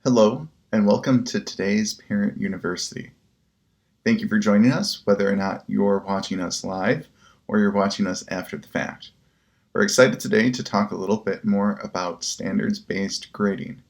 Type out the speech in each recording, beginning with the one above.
Hello, and welcome to today's Parent University. Thank you for joining us, whether or not you're watching us live or you're watching us after the fact. We're excited today to talk a little bit more about standards-based grading.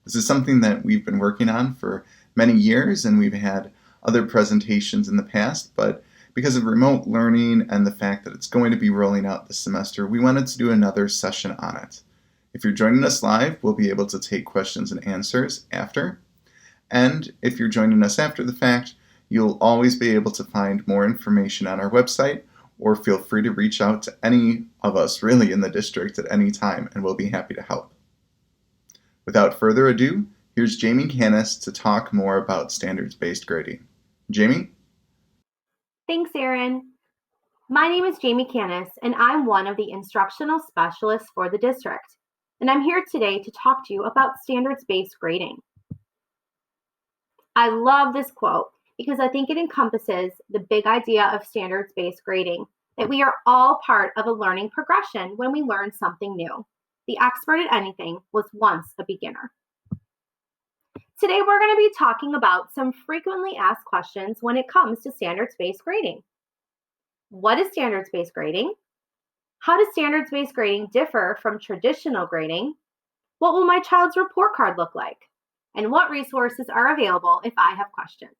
This is something that we've been working on for many years, and we've had other presentations in the past, but because of remote learning and the fact that it's going to be rolling out this semester, we wanted to do another session on it. If you're joining us live, we'll be able to take questions and answers after. And if you're joining us after the fact, you'll always be able to find more information on our website, or feel free to reach out to any of us really in the district at any time, and we'll be happy to help. Without further ado, here's Jamie Canis to talk more about standards-based grading. Jamie? Thanks, Aaron. My name is Jamie Canis, and I'm one of the instructional specialists for the district. And I'm here today to talk to you about standards-based grading. I love this quote because I think it encompasses the big idea of standards-based grading, that we are all part of a learning progression when we learn something new. The expert at anything was once a beginner. Today, we're going to be talking about some frequently asked questions when it comes to standards-based grading. What is standards-based grading? How does standards-based grading differ from traditional grading? What will my child's report card look like? And what resources are available if I have questions?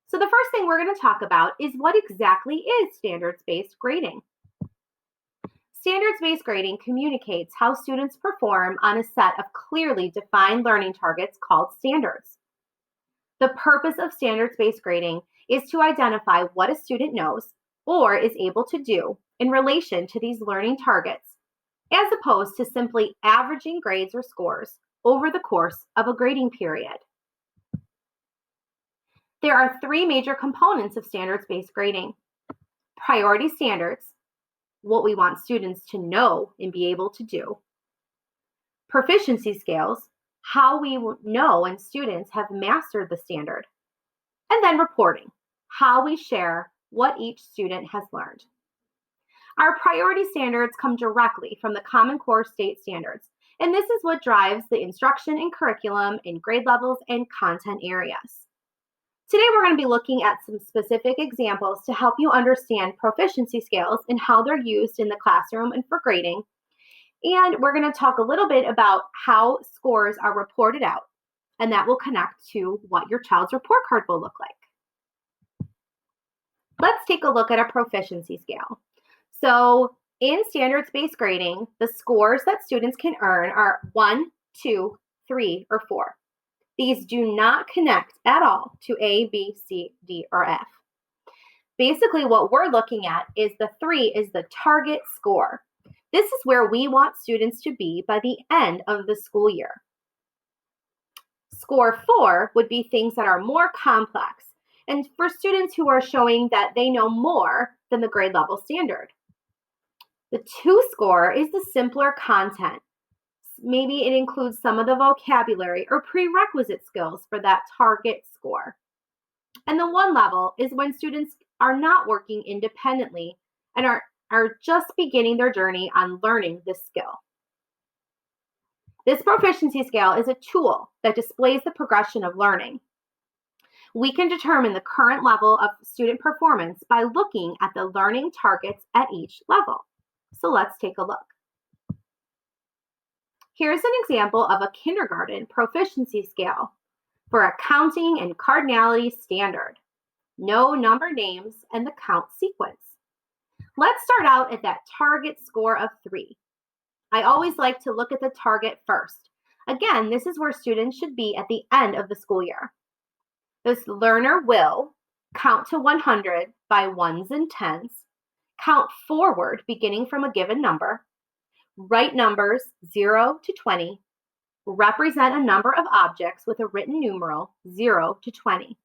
So the first thing we're going to talk about is what exactly is standards-based grading. Standards-based grading communicates how students perform on a set of clearly defined learning targets called standards. The purpose of standards-based grading is to identify what a student knows or is able to do in relation to these learning targets, as opposed to simply averaging grades or scores over the course of a grading period. There are three major components of standards-based grading: priority standards, what we want students to know and be able to do; proficiency scales, how we know when students have mastered the standard; and then reporting, how we share what each student has learned. Our priority standards come directly from the Common Core state standards, and this is what drives the instruction and curriculum in grade levels and content areas. Today, we're going to be looking at some specific examples to help you understand proficiency scales and how they're used in the classroom and for grading. And we're going to talk a little bit about how scores are reported out, and that will connect to what your child's report card will look like. Let's take a look at a proficiency scale. So in standards-based grading, the scores that students can earn are 1, 2, 3, or 4. These do not connect at all to A, B, C, D, or F. Basically, what we're looking at is the 3 is the target score. This is where we want students to be by the end of the school year. Score 4 would be things that are more complex, and for students who are showing that they know more than the grade level standard. The 2 score is the simpler content. Maybe it includes some of the vocabulary or prerequisite skills for that target score. And the 1 level is when students are not working independently and are just beginning their journey on learning this skill. This proficiency scale is a tool that displays the progression of learning. We can determine the current level of student performance by looking at the learning targets at each level. So let's take a look. Here's an example of a kindergarten proficiency scale for a counting and cardinality standard. Know number names and the count sequence. Let's start out at that target score of 3. I always like to look at the target first. Again, this is where students should be at the end of the school year. This learner will count to 100 by ones and tens, count forward beginning from a given number, write numbers 0 to 20, represent a number of objects with a written numeral 0 to 20.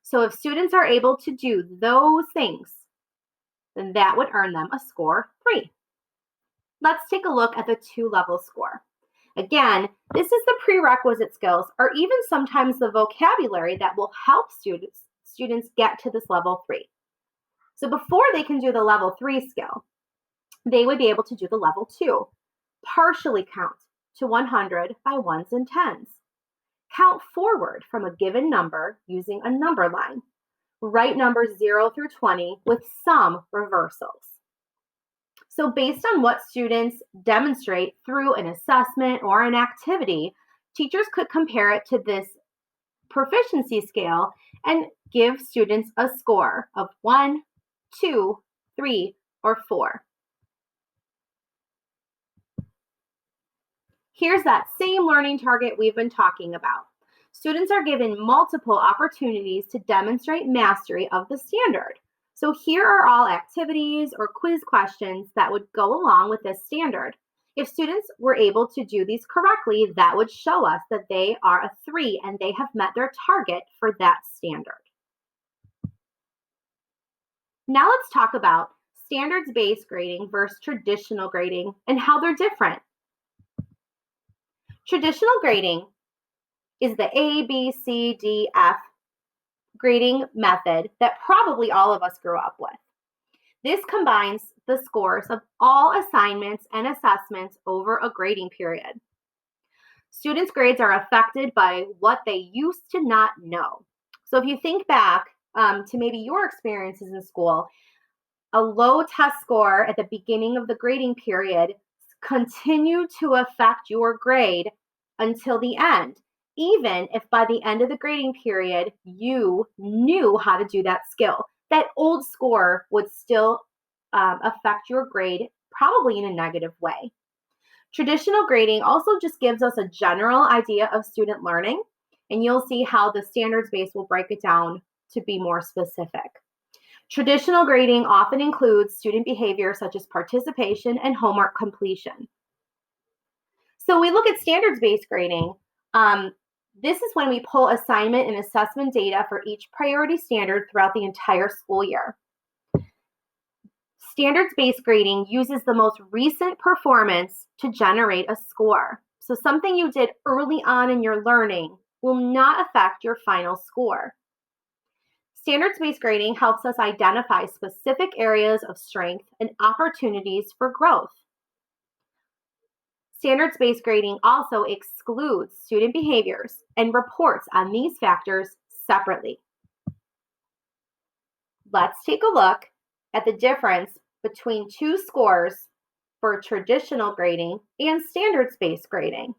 So if students are able to do those things, then that would earn them a score 3. Let's take a look at the 2-level score. Again, this is the prerequisite skills or even sometimes the vocabulary that will help students get to this level 3. So before they can do the level 3 skill, they would be able to do the level 2, partially count. to 100 by ones and tens. Count forward from a given number using a number line. Write numbers 0 through 20 with some reversals. So based on what students demonstrate through an assessment or an activity, teachers could compare it to this proficiency scale and give students a score of 1, 2, 3, or 4. Here's that same learning target we've been talking about. Students are given multiple opportunities to demonstrate mastery of the standard. So here are all activities or quiz questions that would go along with this standard. If students were able to do these correctly, that would show us that they are a 3 and they have met their target for that standard. Now let's talk about standards-based grading versus traditional grading and how they're different. Traditional grading is the A, B, C, D, F grading method that probably all of us grew up with. This combines the scores of all assignments and assessments over a grading period. Students' grades are affected by what they used to not know. So if you think back to maybe your experiences in school, a low test score at the beginning of the grading period continued to affect your grade until the end, even if by the end of the grading period you knew how to do that skill. That old score would still affect your grade, probably in a negative way. Traditional grading also just gives us a general idea of student learning, and you'll see how the standards-based will break it down to be more specific. Traditional grading often includes student behavior such as participation and homework completion. So we look at standards-based grading. This is when we pull assignment and assessment data for each priority standard throughout the entire school year. Standards-based grading uses the most recent performance to generate a score. So something you did early on in your learning will not affect your final score. Standards-based grading helps us identify specific areas of strength and opportunities for growth. Standards-based grading also excludes student behaviors and reports on these factors separately. Let's take a look at the difference between two scores for traditional grading and standards-based grading.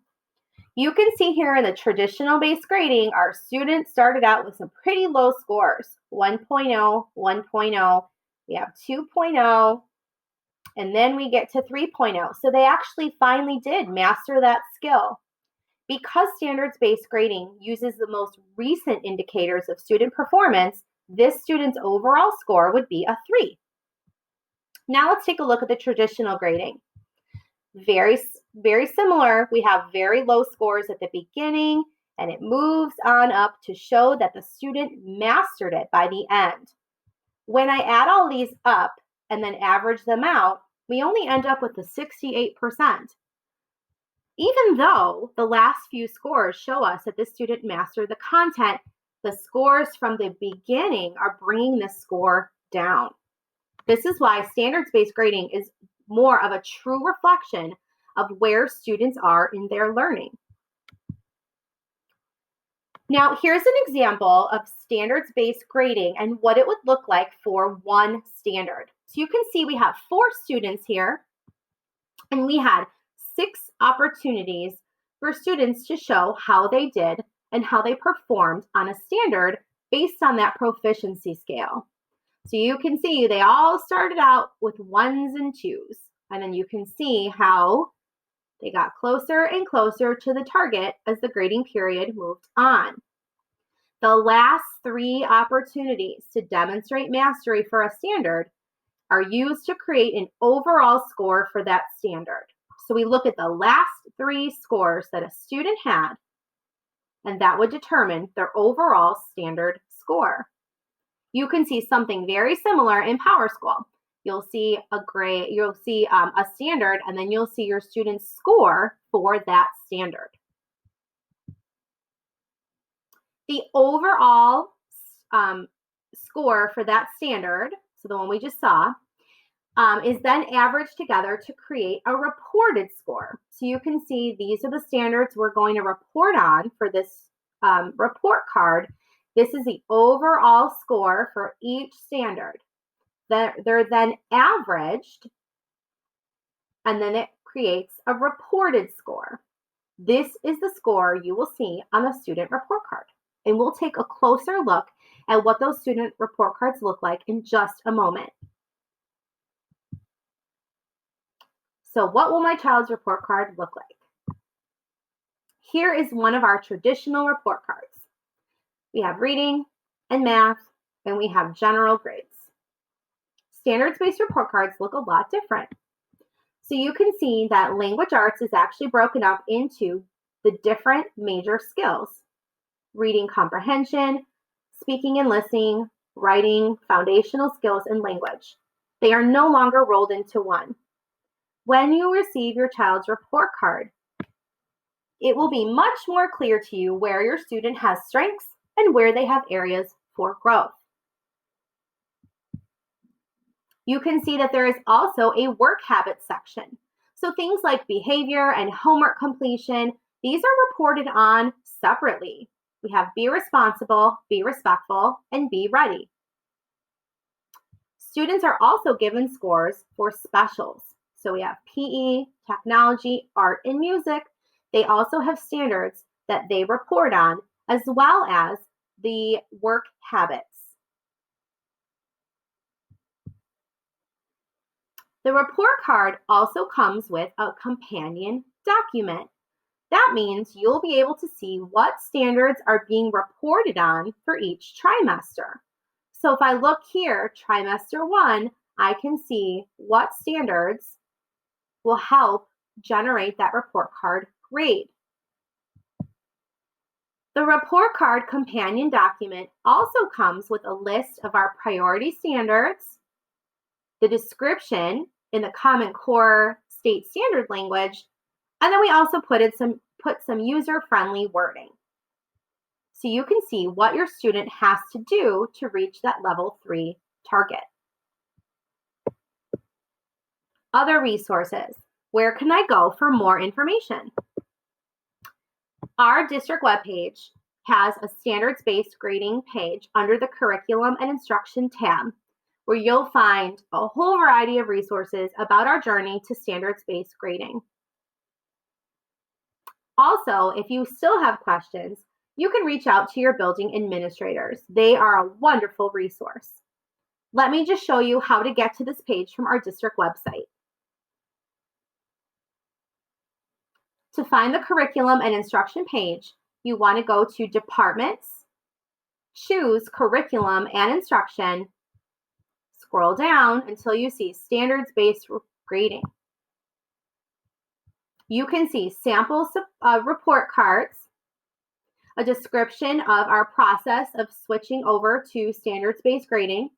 You can see here in the traditional-based grading, our students started out with some pretty low scores, 1.0, 1.0, we have 2.0, and then we get to 3.0. So they actually finally did master that skill. Because standards-based grading uses the most recent indicators of student performance, this student's overall score would be a 3. Now let's take a look at the traditional grading. Very similar. We have very low scores at the beginning, and it moves on up to show that the student mastered it by the end. When I add all these up and then average them out, we only end up with the 68%. Even though the last few scores show us that the student mastered the content, the scores from the beginning are bringing the score down. This is why standards-based grading is more of a true reflection of where students are in their learning. Now, here's an example of standards-based grading and what it would look like for one standard. So you can see we have 4 students here, and we had 6 opportunities for students to show how they did and how they performed on a standard based on that proficiency scale. So you can see they all started out with 1s and 2s, and then you can see how they got closer and closer to the target as the grading period moved on. The last 3 opportunities to demonstrate mastery for a standard are used to create an overall score for that standard. So we look at the last 3 scores that a student had, and that would determine their overall standard score. You can see something very similar in PowerSchool. You'll see a grade, you'll see a standard, and then you'll see your student's score for that standard. The overall score for that standard, so the one we just saw, is then averaged together to create a reported score. So you can see these are the standards we're going to report on for this report card. This is the overall score for each standard. They're then averaged, and then it creates a reported score. This is the score you will see on the student report card. And we'll take a closer look at what those student report cards look like in just a moment. So what will my child's report card look like? Here is one of our traditional report cards. We have reading and math, and we have general grades. Standards-based report cards look a lot different. So you can see that language arts is actually broken up into the different major skills: reading comprehension, speaking and listening, writing, foundational skills, and language. They are no longer rolled into one. When you receive your child's report card, it will be much more clear to you where your student has strengths and where they have areas for growth. You can see that there is also a work habits section. So things like behavior and homework completion, these are reported on separately. We have be responsible, be respectful, and be ready. Students are also given scores for specials. So we have PE, technology, art, and music. They also have standards that they report on, as well as the work habits. The report card also comes with a companion document. That means you'll be able to see what standards are being reported on for each trimester. So if I look here, trimester 1, I can see what standards will help generate that report card grade. The report card companion document also comes with a list of our priority standards, the description in the Common Core state standard language, and then we also put some user-friendly wording. So you can see what your student has to do to reach that level 3 target. Other resources. Where can I go for more information? Our district webpage has a standards-based grading page under the Curriculum and Instruction tab, where you'll find a whole variety of resources about our journey to standards-based grading. Also, if you still have questions, you can reach out to your building administrators. They are a wonderful resource. Let me just show you how to get to this page from our district website. To find the curriculum and instruction page, you want to go to Departments, choose Curriculum and Instruction, scroll down until you see Standards-Based Grading. You can see sample report cards, a description of our process of switching over to standards-based grading,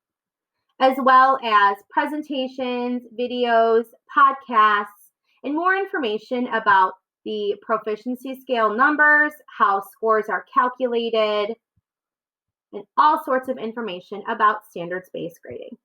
as well as presentations, videos, podcasts, and more information about the proficiency scale numbers, how scores are calculated, and all sorts of information about standards-based grading.